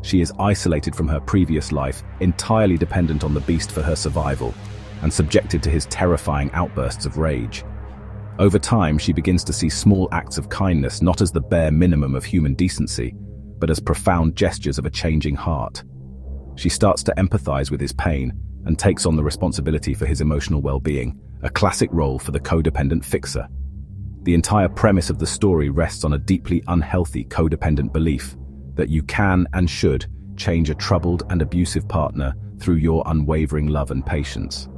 She is isolated from her previous life, entirely dependent on the beast for her survival, and subjected to his terrifying outbursts of rage. Over time, she begins to see small acts of kindness not as the bare minimum of human decency, but as profound gestures of a changing heart. She starts to empathize with his pain and takes on the responsibility for his emotional well-being, a classic role for the codependent fixer. The entire premise of the story rests on a deeply unhealthy codependent belief that you can and should change a troubled and abusive partner through your unwavering love and patience.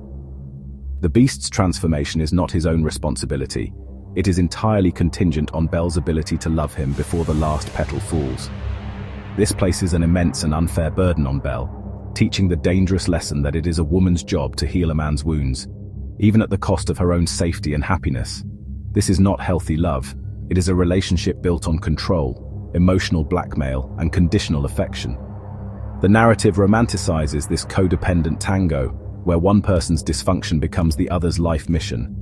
The beast's transformation is not his own responsibility. It is entirely contingent on Belle's ability to love him before the last petal falls. This places an immense and unfair burden on Belle, teaching the dangerous lesson that it is a woman's job to heal a man's wounds, even at the cost of her own safety and happiness. This is not healthy love. It is a relationship built on control, emotional blackmail, and conditional affection. The narrative romanticizes this codependent tango, where one person's dysfunction becomes the other's life mission.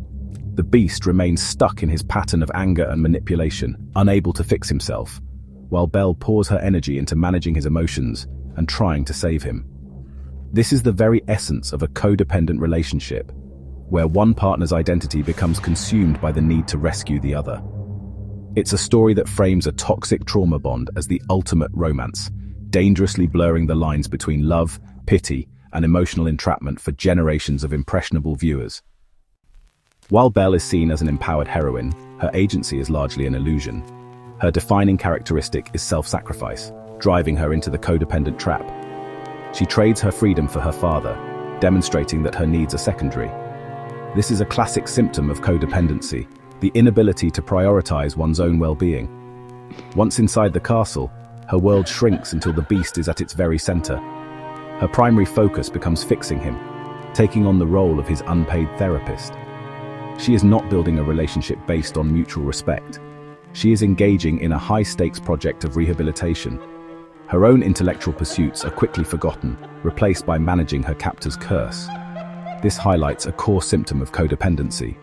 The beast remains stuck in his pattern of anger and manipulation, unable to fix himself, while Belle pours her energy into managing his emotions and trying to save him. This is the very essence of a codependent relationship, where one partner's identity becomes consumed by the need to rescue the other. It's a story that frames a toxic trauma bond as the ultimate romance, dangerously blurring the lines between love, pity, and emotional entrapment for generations of impressionable viewers. While Belle is seen as an empowered heroine, her agency is largely an illusion. Her defining characteristic is self-sacrifice, driving her into the codependent trap. She trades her freedom for her father, demonstrating that her needs are secondary. This is a classic symptom of codependency, the inability to prioritize one's own well-being. Once inside the castle, her world shrinks until the beast is at its very center. Her primary focus becomes fixing him, taking on the role of his unpaid therapist. She is not building a relationship based on mutual respect. She is engaging in a high-stakes project of rehabilitation. Her own intellectual pursuits are quickly forgotten, replaced by managing her captor's curse. This highlights a core symptom of codependency: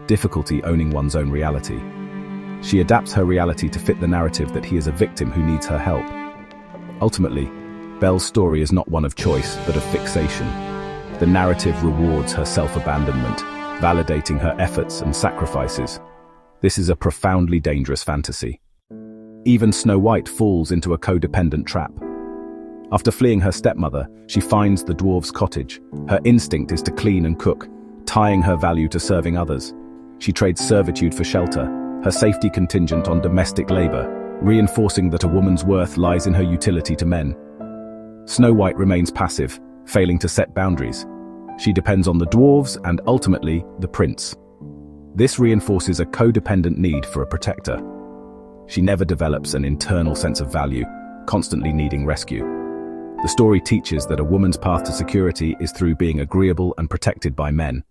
difficulty owning one's own reality. She adapts her reality to fit the narrative that he is a victim who needs her help. Ultimately, Belle's story is not one of choice, but of fixation. The narrative rewards her self-abandonment, validating her efforts and sacrifices. This is a profoundly dangerous fantasy. Even Snow White falls into a codependent trap. After fleeing her stepmother, she finds the dwarf's cottage. Her instinct is to clean and cook, tying her value to serving others. She trades servitude for shelter, her safety contingent on domestic labor, reinforcing that a woman's worth lies in her utility to men. Snow White remains passive, failing to set boundaries. She depends on the dwarves and, ultimately, the prince. This reinforces a codependent need for a protector. She never develops an internal sense of value, constantly needing rescue. The story teaches that a woman's path to security is through being agreeable and protected by men.